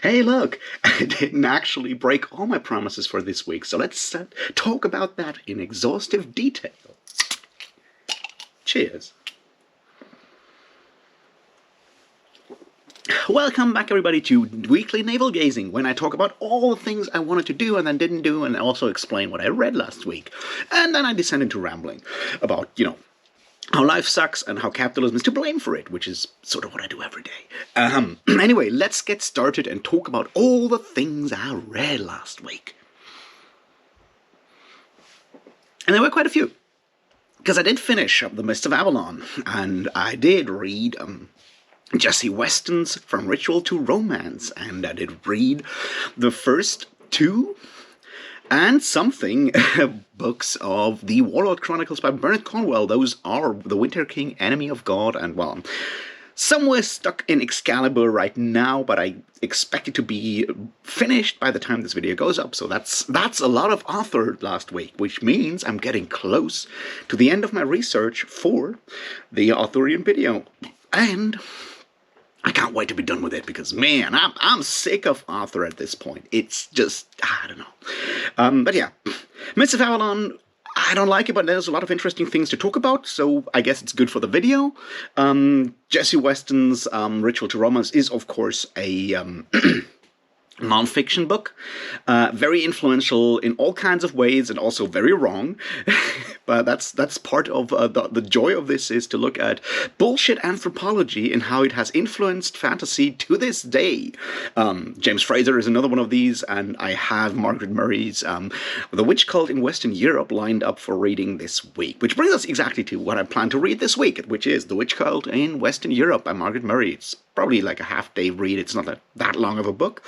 Hey, look, I didn't actually break all my promises for this week, so let's talk about that in exhaustive detail. Cheers. Welcome back, everybody, to Weekly Navel-Gazing, when I talk about all the things I wanted to do and then didn't do, and also explain what I read last week. And then I descend into rambling about, how life sucks and how capitalism is to blame for it, which is sort of what I do every day. Anyway, let's get started and talk about all the things I read last week. And there were quite a few, because I did finish up The Mists of Avalon, and I did read Jesse Weston's From Ritual to Romance, and I did read the first two and something books of The Warlord Chronicles by Bernard Cornwell. Those are The Winter King, Enemy of God, and, well, I'm somewhere stuck in Excalibur right now, but I expect it to be finished by the time this video goes up, so that's a lot of author last week, which means I'm getting close to the end of my research for the Arthurian video, and I can't wait to be done with it, because, man, I'm sick of Arthur at this point. It's just, I don't know. But yeah, Mists of Avalon, I don't like it, but there's a lot of interesting things to talk about, so I guess it's good for the video. Jesse Weston's Ritual to Romance is, of course, a non-fiction book, very influential in all kinds of ways, and also very wrong. But that's part of the joy of this, is to look at bullshit anthropology and how it has influenced fantasy to this day. James Fraser is another one of these, and I have Margaret Murray's The Witch Cult in Western Europe lined up for reading this week, which brings us exactly to what I plan to read this week, which is The Witch Cult in Western Europe by Margaret Murray. It's probably like a half-day read. It's not that long of a book.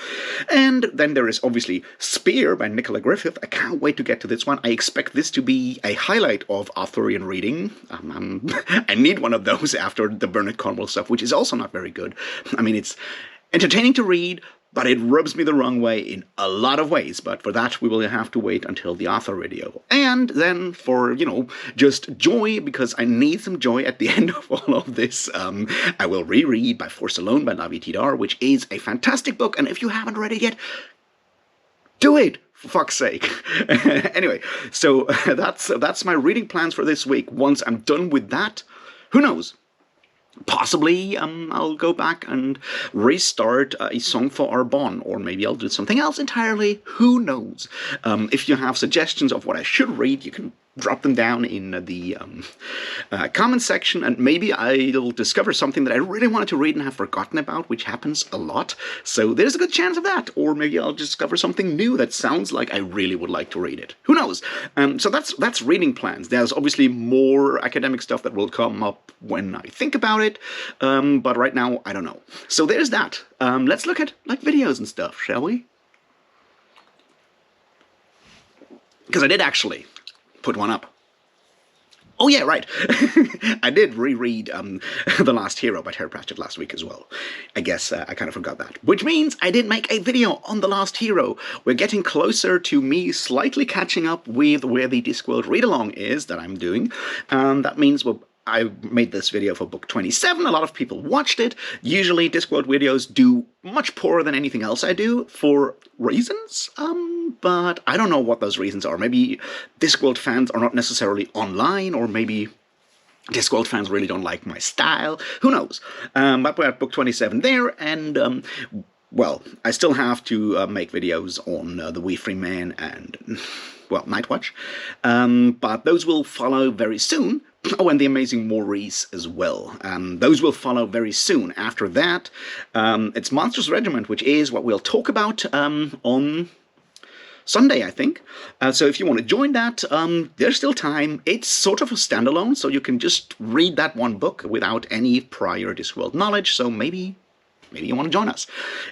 And then there is obviously Spear by Nicola Griffith. I can't wait to get to this one. I expect this to be a highlight of Arthurian reading. I need one of those after the Bernard Cornwell stuff, which is also not very good. I mean, it's entertaining to read, but it rubs me the wrong way in a lot of ways. But for that, we will have to wait until the Arthur video. And then for, just joy, because I need some joy at the end of all of this, I will reread By Force Alone by Navi Tidar, which is a fantastic book. And if you haven't read it yet, do it, for fuck's sake. Anyway, so that's my reading plans for this week. Once I'm done with that, who knows? Possibly I'll go back and restart A Song for Arbonne, or maybe I'll do something else entirely. Who knows? If you have suggestions of what I should read, you can drop them down in the comment section, and maybe I'll discover something that I really wanted to read and have forgotten about, which happens a lot. So there's a good chance of that. Or maybe I'll discover something new that sounds like I really would like to read it. Who knows? So that's reading plans. There's obviously more academic stuff that will come up when I think about it, but right now I don't know. So there's that. Let's look at videos and stuff, shall we? Because I did actually put one up. Oh yeah, right. I did reread The Last Hero by Terry Pratchett last week as well. I guess I kind of forgot that. Which means I did make a video on The Last Hero. We're getting closer to me slightly catching up with where the Discworld read-along is that I'm doing. That means I made this video for book 27. A lot of people watched it. Usually Discworld videos do much poorer than anything else I do for reasons, but I don't know what those reasons are. Maybe Discworld fans are not necessarily online, or maybe Discworld fans really don't like my style. Who knows? But we're at book 27 there, and well, I still have to make videos on The Wee Free Man and, well, Nightwatch, but those will follow very soon. Oh, and The Amazing Maurice as well. Those will follow very soon. After that, it's Monsters Regiment, which is what we'll talk about on Sunday, I think. So if you want to join that, there's still time. It's sort of a standalone, so you can just read that one book without any prior Discworld knowledge, so maybe you want to join us.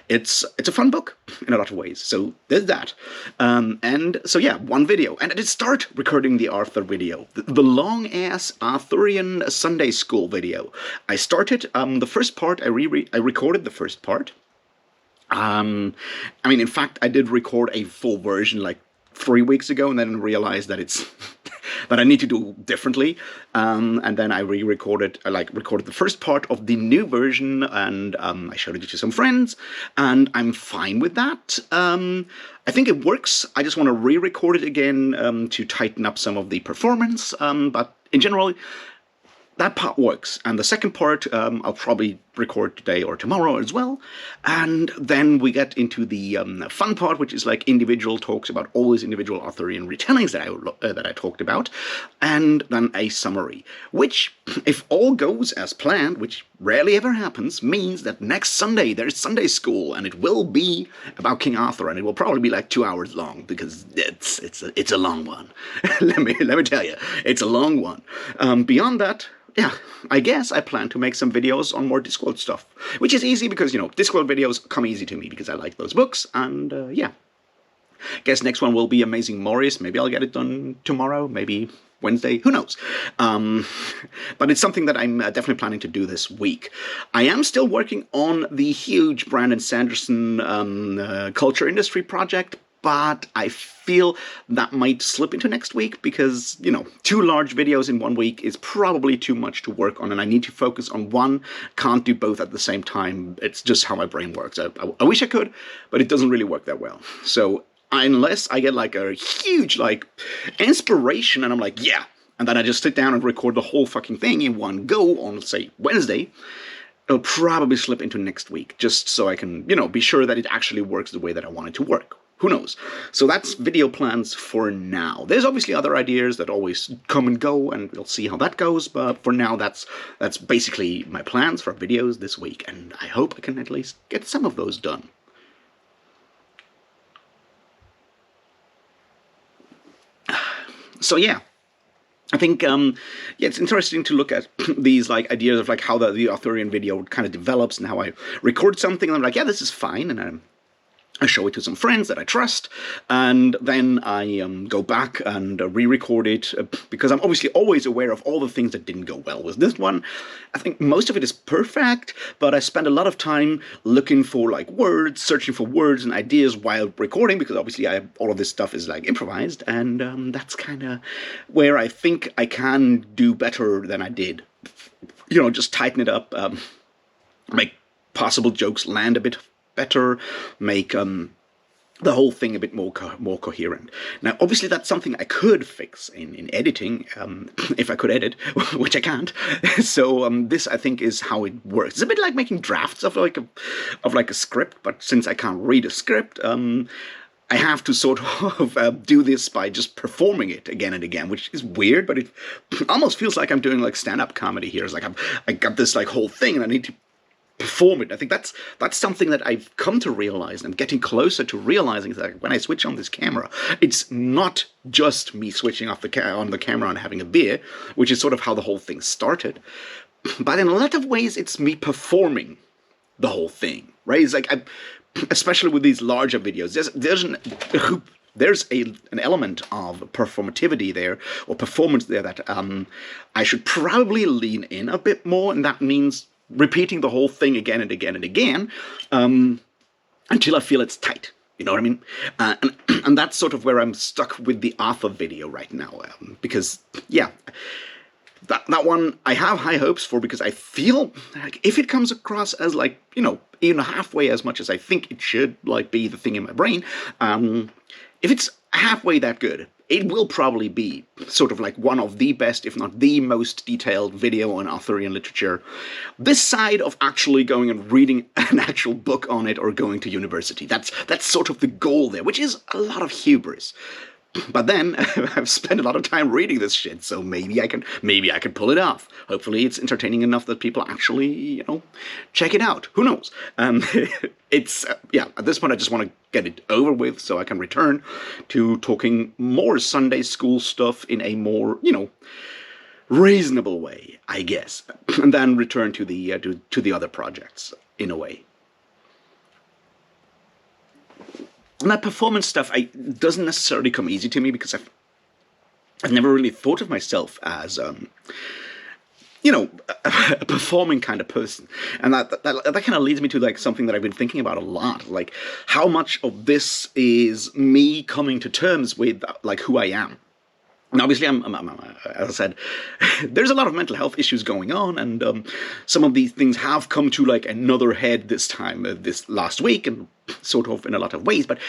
It's a fun book in a lot of ways, so there's that. And so yeah, one video. And I did start recording the Arthur video, the long-ass Arthurian Sunday School video. I started the first part, I recorded the first part. I mean, in fact, I did record a full version like 3 weeks ago, and then realized that that I need to do differently. And then I re-recorded, recorded the first part of the new version, and I showed it to some friends, and I'm fine with that. I think it works. I just want to re-record it again to tighten up some of the performance, but in general, that part works. And the second part, I'll probably record today or tomorrow as well. And then we get into the fun part, which is like individual talks about all these individual Arthurian retellings that I talked about, and then a summary, which, if all goes as planned, which rarely ever happens, means that next Sunday there's Sunday school, and it will be about King Arthur, and it will probably be like 2 hours long, because it's a long one. let me tell you, it's a long one. Beyond that, yeah, I guess I plan to make some videos on more Discworld stuff, which is easy because, you know, Discworld videos come easy to me because I like those books, and yeah. Guess next one will be Amazing Morris. Maybe I'll get it done tomorrow, maybe Wednesday, who knows. But it's something that I'm definitely planning to do this week. I am still working on the huge Brandon Sanderson culture industry project, but I feel that might slip into next week because, you know, 2 large videos in 1 week is probably too much to work on, and I need to focus on one. Can't do both at the same time. It's just how my brain works. I wish I could, but it doesn't really work that well. So unless I get like a huge like inspiration and I'm like, yeah, and then I just sit down and record the whole fucking thing in one go on, say, Wednesday, it'll probably slip into next week, just so I can, you know, be sure that it actually works the way that I want it to work. Who knows? So that's video plans for now. There's obviously other ideas that always come and go, and we'll see how that goes, but for now that's basically my plans for videos this week, and I hope I can at least get some of those done. So yeah, I think yeah, it's interesting to look at these like ideas of like how the Arthurian video kind of develops and how I record something and I'm like, yeah, this is fine, and I show it to some friends that I trust, and then I go back and re-record it, because I'm obviously always aware of all the things that didn't go well with this one. I think most of it is perfect, but I spend a lot of time looking for like words, searching for words and ideas while recording, because obviously all of this stuff is like improvised, and that's kind of where I think I can do better than I did. You know, just tighten it up, make possible jokes land a bit better, make the whole thing a bit more coherent. Now, obviously, that's something I could fix in editing, if I could edit, which I can't. So this, I think, is how it works. It's a bit like making drafts of like a script, but since I can't read a script, I have to sort of do this by just performing it again and again, which is weird, but it almost feels like I'm doing like stand-up comedy here. It's like I got this like whole thing, and I need to perform it. I think that's something that I've come to realize, and I'm getting closer to realizing that when I switch on this camera, it's not just me switching off on the camera and having a beer, which is sort of how the whole thing started, but in a lot of ways it's me performing the whole thing, right? It's like, especially with these larger videos, there's an element of performativity there, or performance there, that I should probably lean in a bit more, and that means repeating the whole thing again and again and again, until I feel it's tight. You know what I mean? And that's sort of where I'm stuck with the Arthur video right now, because, yeah, that one I have high hopes for, because I feel like if it comes across as like, you know, even halfway as much as I think it should, like, be the thing in my brain, if it's halfway that good, it will probably be sort of like one of the best, if not the most detailed video on Arthurian literature, this side of actually going and reading an actual book on it or going to university. That's sort of the goal there, which is a lot of hubris. But then I've spent a lot of time reading this shit, so maybe I can pull it off. Hopefully it's entertaining enough that people actually, you know, check it out. Who knows? It's yeah, at this point I just want to get it over with so I can return to talking more Sunday school stuff in a more, you know, reasonable way, I guess, and then return to the other projects in a way. And that performance stuff doesn't necessarily come easy to me, because I've never really thought of myself as you know, a performing kind of person, and that kind of leads me to like something that I've been thinking about a lot, like how much of this is me coming to terms with like who I am. And obviously, as I said, there's a lot of mental health issues going on, and some of these things have come to like another head this time, this last week, and sort of in a lot of ways. But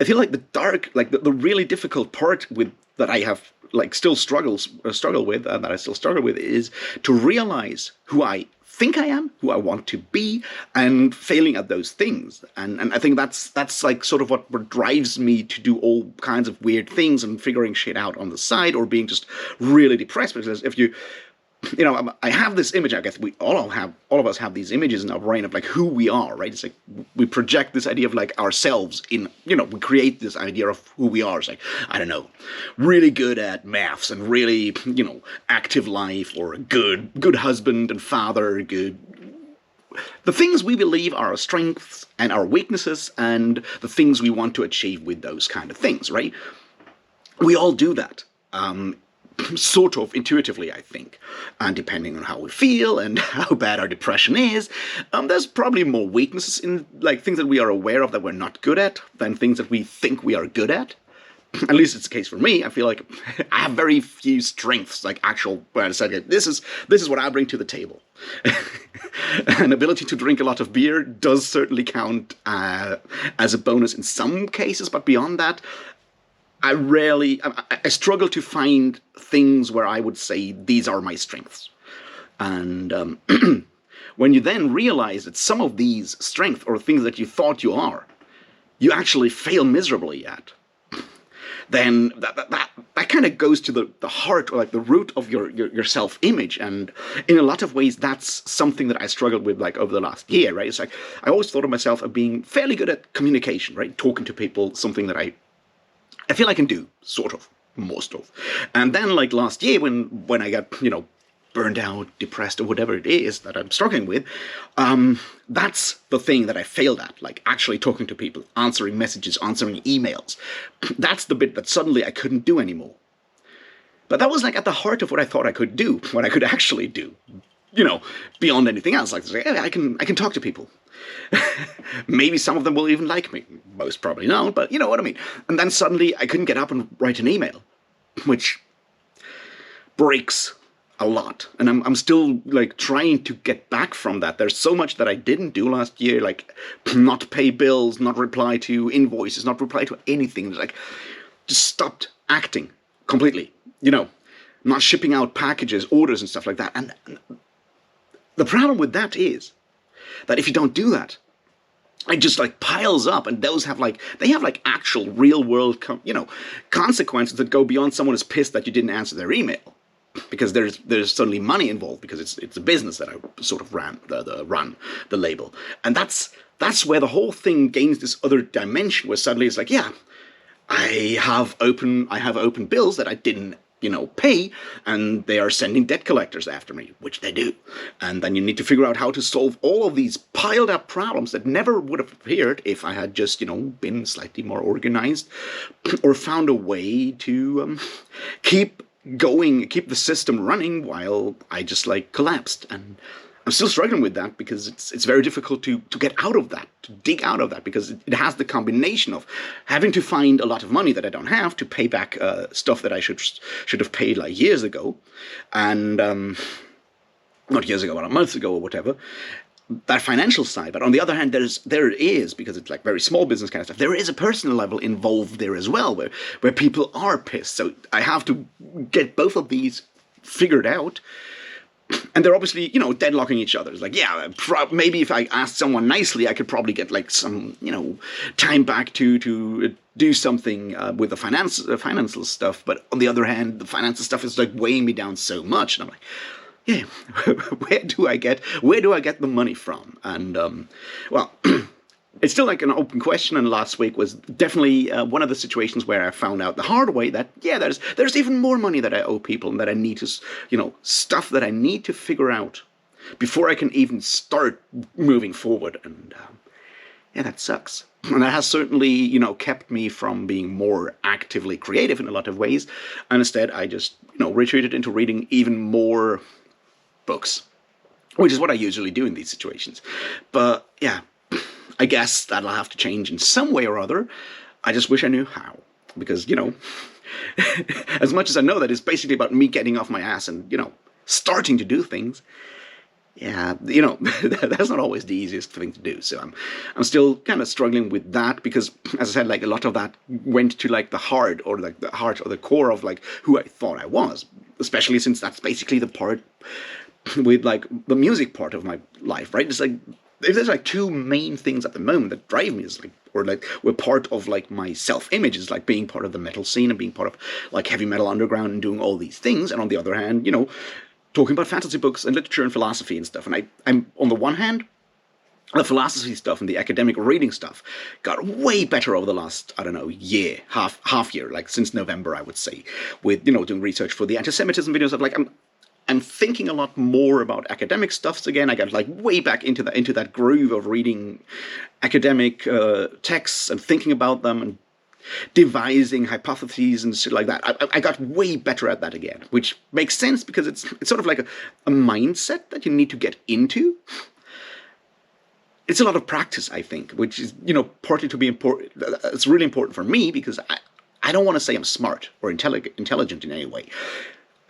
I feel like the dark, like the really difficult part with that I have like still struggle with, and that I still struggle with, is to realize who I think I am, who I want to be, and failing at those things. And I think that's like sort of what drives me to do all kinds of weird things and figuring shit out on the side, or being just really depressed. Because if you know, I have this image. I guess all of us have these images in our brain of like who we are, right? It's like we project this idea of like ourselves in, you know, we create this idea of who we are. It's like, I don't know, really good at maths and really, you know, active life, or a good husband and father, the things we believe are our strengths and our weaknesses, and the things we want to achieve with those kind of things, right? We all do that. Sort of intuitively, I think. And depending on how we feel and how bad our depression is, there's probably more weaknesses in like things that we are aware of that we're not good at than things that we think we are good at. At least it's the case for me. I feel like I have very few strengths, like actual. Where I said, this is what I bring to the table. An ability to drink a lot of beer does certainly count as a bonus in some cases, but beyond that, I struggle to find things where I would say these are my strengths. And when you then realize that some of these strengths or things that you thought you are, you actually fail miserably at, then that kind of goes to the heart, or like the root of your self-image. And in a lot of ways, that's something that I struggled with like over the last year, right? It's like I always thought of myself as being fairly good at communication, right? Talking to people, something that I feel I can do, sort of, most of. And then, like last year, when I got, you know, burned out, depressed, or whatever it is that I'm struggling with, that's the thing that I failed at, like actually talking to people, answering messages, answering emails. That's the bit that suddenly I couldn't do anymore. But that was like at the heart of what I thought I could do, what I could actually do, you know, beyond anything else. Like, hey, I can talk to people. Maybe some of them will even like me. Most probably not, but you know what I mean. And then suddenly I couldn't get up and write an email, which breaks a lot. And I'm still like trying to get back from that. There's so much that I didn't do last year, like not pay bills, not reply to invoices, not reply to anything. Like just stopped acting completely, you know, not shipping out packages, orders and stuff like that. And the problem with that is that if you don't do that, it just like piles up, and those have like, they have like actual real world, you know, consequences that go beyond someone is pissed that you didn't answer their email, because there's suddenly money involved, because it's a business that I sort of run the label, and that's where the whole thing gains this other dimension, where suddenly it's like, yeah, I have open bills that I didn't, you know, pay, and they are sending debt collectors after me, which they do. And then you need to figure out how to solve all of these piled up problems that never would have appeared if I had just, you know, been slightly more organized, or found a way to keep the system running while I just like collapsed. And I'm still struggling with that, because it's very difficult to get out of that, to dig out of that, because it has the combination of having to find a lot of money that I don't have to pay back stuff that I should have paid like years ago, and not years ago, but a month ago or whatever. That financial side, but on the other hand, there is, because it's like very small business kind of stuff, there is a personal level involved there as well, where people are pissed. So I have to get both of these figured out. And they're obviously, you know, deadlocking each other. It's like, yeah, maybe if I asked someone nicely, I could probably get like some, you know, time back to do something with the financial stuff. But on the other hand, the financial stuff is like weighing me down so much, and I'm like, yeah, where do I get the money from? And well, it's still like an open question, and last week was definitely one of the situations where I found out the hard way that, yeah, there's even more money that I owe people, and that I need to, you know, stuff that I need to figure out before I can even start moving forward. And yeah, that sucks. And that has certainly, you know, kept me from being more actively creative in a lot of ways. And instead, I just, you know, retreated into reading even more books, which is what I usually do in these situations. But yeah, I guess that'll have to change in some way or other. I just wish I knew how, because, you know, As much as I know that it's basically about me getting off my ass and, starting to do things, yeah, that's not always the easiest thing to do. So I'm still kind of struggling with that because, as I said, like a lot of that went to like the heart or the core of like who I thought I was, especially since that's basically the part with like the music part of my life, right? It's like if there's like two main things at the moment that drive me is like, or like we're part of like my self-image is like being part of the metal scene and being part of like heavy metal underground and doing all these things, and on the other hand, talking about fantasy books and literature and philosophy and stuff. And I'm on the one hand, the philosophy stuff and the academic reading stuff got way better over the last, I don't know, year, half year, like since November, I would say, with, doing research for the anti-Semitism videos. Of like, I'm thinking a lot more about academic stuffs again. I got like way back into that groove of reading academic texts and thinking about them and devising hypotheses and shit like that. I got way better at that again, which makes sense because it's sort of like a mindset that you need to get into. It's a lot of practice, I think, which is, partly to be important. It's really important for me because I don't want to say I'm smart or intelligent in any way.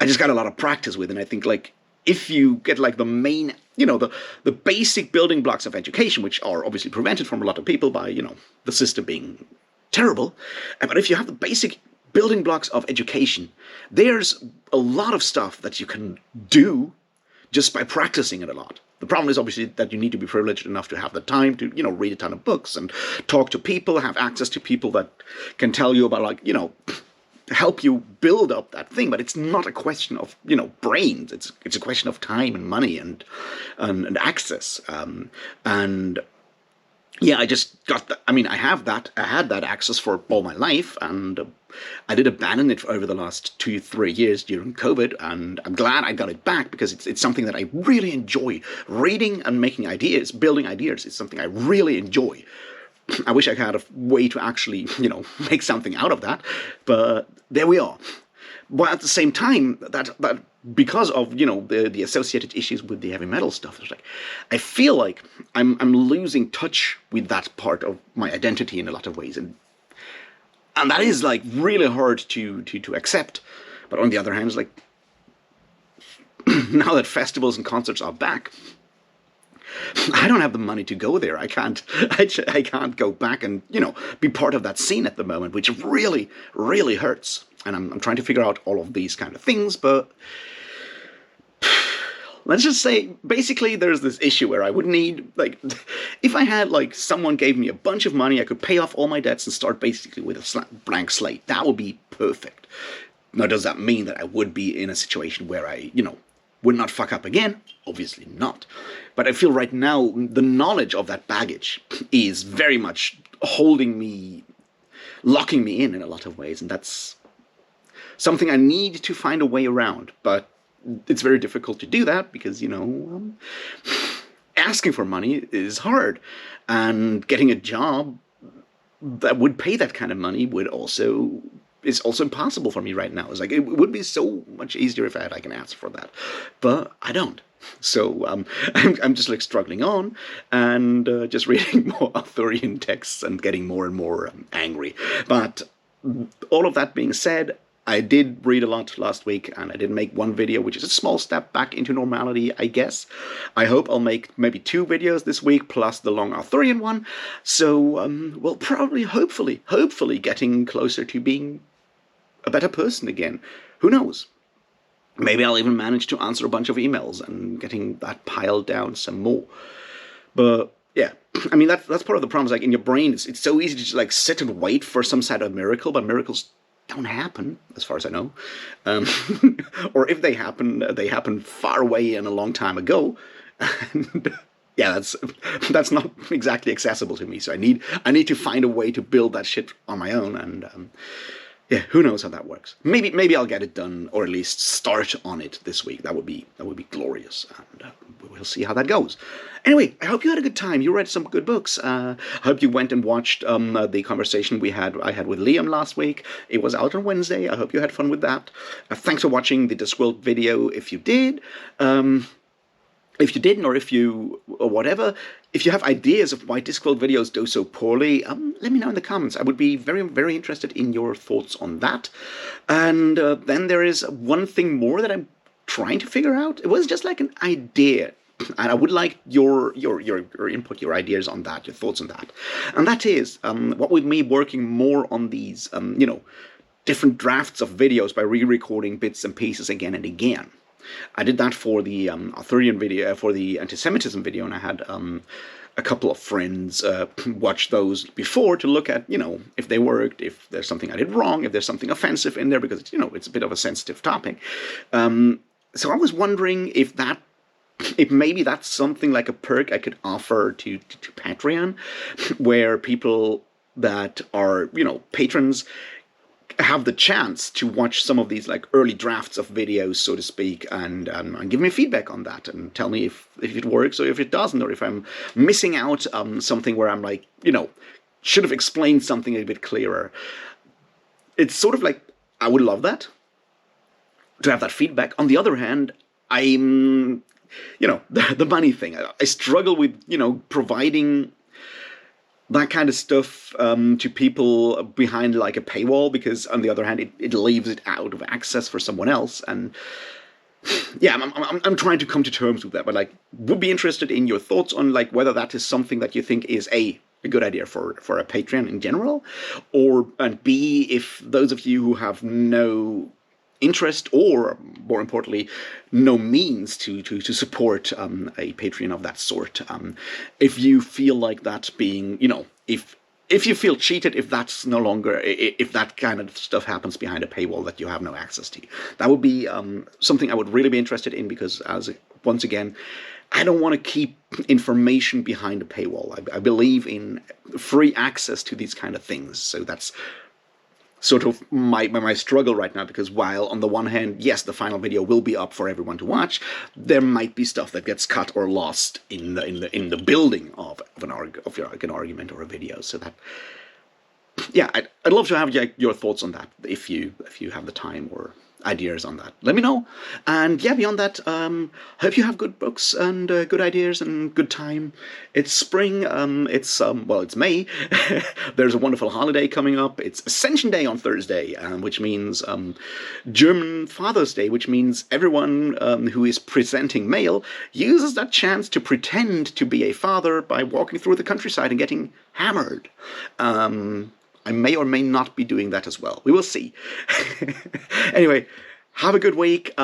I just got a lot of practice with it, and I think, like, if you get, like, the main, the basic building blocks of education, which are obviously prevented from a lot of people by, the system being terrible, but if you have the basic building blocks of education, there's a lot of stuff that you can do just by practicing it a lot. The problem is obviously that you need to be privileged enough to have the time to, read a ton of books and talk to people, have access to people that can tell you about, like, help you build up that thing. But it's not a question of, brains. It's a question of time and money and access. And yeah, I just got that. I mean, I had that access for all my life, and I did abandon it over the last 2-3 years during COVID, and I'm glad I got it back because it's something that I really enjoy. Reading and making ideas, building ideas is something I really enjoy. I wish I had a way to actually, make something out of that, but there we are. But at the same time, that because of the associated issues with the heavy metal stuff, it's like I feel like I'm losing touch with that part of my identity in a lot of ways, and that is like really hard to accept. But on the other hand, it's like now that festivals and concerts are back, I don't have the money to go there. I can't go back and be part of that scene at the moment, which really, really hurts. And I'm trying to figure out all of these kind of things, but let's just say, basically, there's this issue where I would need, like, if I had, like, someone gave me a bunch of money, I could pay off all my debts and start basically with a blank slate. That would be perfect. Now, does that mean that I would be in a situation where I, would not fuck up again? Obviously not. But I feel right now the knowledge of that baggage is very much holding me, locking me in a lot of ways, and that's something I need to find a way around. But it's very difficult to do that because, asking for money is hard, and getting a job that would pay that kind of money is also impossible for me right now. It's like, it would be so much easier if I had like an answer for that, but I don't. So I'm just like struggling on and just reading more Arthurian texts and getting more and more angry. But all of that being said, I did read a lot last week, and I did make one video, which is a small step back into normality, I guess. I hope I'll make maybe 2 videos this week, plus the long Arthurian one. So we'll probably, hopefully getting closer to being a better person again. Who knows? Maybe I'll even manage to answer a bunch of emails and getting that piled down some more. But yeah, I mean, that's part of the problem. Is like in your brain, it's so easy to just like sit and wait for some sort of miracle, but miracles don't happen, as far as I know. Or if they happen far away and a long time ago. And yeah, that's not exactly accessible to me. So I need to find a way to build that shit on my own. And yeah, who knows how that works? Maybe I'll get it done, or at least start on it this week. That would be glorious, and we'll see how that goes. Anyway, I hope you had a good time. You read some good books. I hope you went and watched the conversation I had with Liam last week. It was out on Wednesday. I hope you had fun with that. Thanks for watching the Discworld video if you did. if you didn't, or if you, or whatever, if you have ideas of why Discworld videos do so poorly, let me know in the comments. I would be very, very interested in your thoughts on that. And then there is one thing more that I'm trying to figure out. It was just like an idea, and I would like your input, your ideas on that, your thoughts on that. And that is, what with me working more on these, different drafts of videos by re-recording bits and pieces again and again. I did that for the Arthurian video, for the anti-Semitism video, and I had a couple of friends watch those before to look at, if they worked, if there's something I did wrong, if there's something offensive in there, because, it's a bit of a sensitive topic. So I was wondering if maybe that's something like a perk I could offer to Patreon, where people that are, patrons have the chance to watch some of these like early drafts of videos, so to speak, and give me feedback on that and tell me if it works or if it doesn't, or if I'm missing out something where I'm like, should have explained something a bit clearer. It's sort of like, I would love that, to have that feedback. On the other hand, I'm, the money thing. I struggle with, providing that kind of stuff to people behind like a paywall, because on the other hand, it leaves it out of access for someone else. And yeah, I'm trying to come to terms with that, but like, would be interested in your thoughts on like whether that is something that you think is a good idea for a Patreon in general, and B, if those of you who have no interest, or more importantly, no means to support a Patreon of that sort, if you feel like that being, if you feel cheated, if that's no longer, if that kind of stuff happens behind a paywall that you have no access to, that would be something I would really be interested in, because once again, I don't want to keep information behind a paywall. I believe in free access to these kind of things, so that's sort of my struggle right now, because while on the one hand, yes, the final video will be up for everyone to watch, there might be stuff that gets cut or lost in the building of an argument or a video. So that, yeah, I'd love to have your thoughts on that, if you have the time or ideas on that. Let me know. And yeah, beyond that, hope you have good books and good ideas and good time. It's spring. It's May. There's a wonderful holiday coming up. It's Ascension Day on Thursday, which means German Father's Day, which means everyone who is presenting male uses that chance to pretend to be a father by walking through the countryside and getting hammered. I may or may not be doing that as well. We will see. Anyway, have a good week.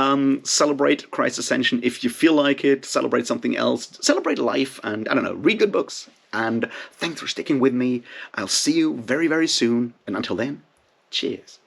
Celebrate Christ's Ascension if you feel like it. Celebrate something else. Celebrate life, and I don't know, read good books. And thanks for sticking with me. I'll see you very, very soon. And until then, cheers.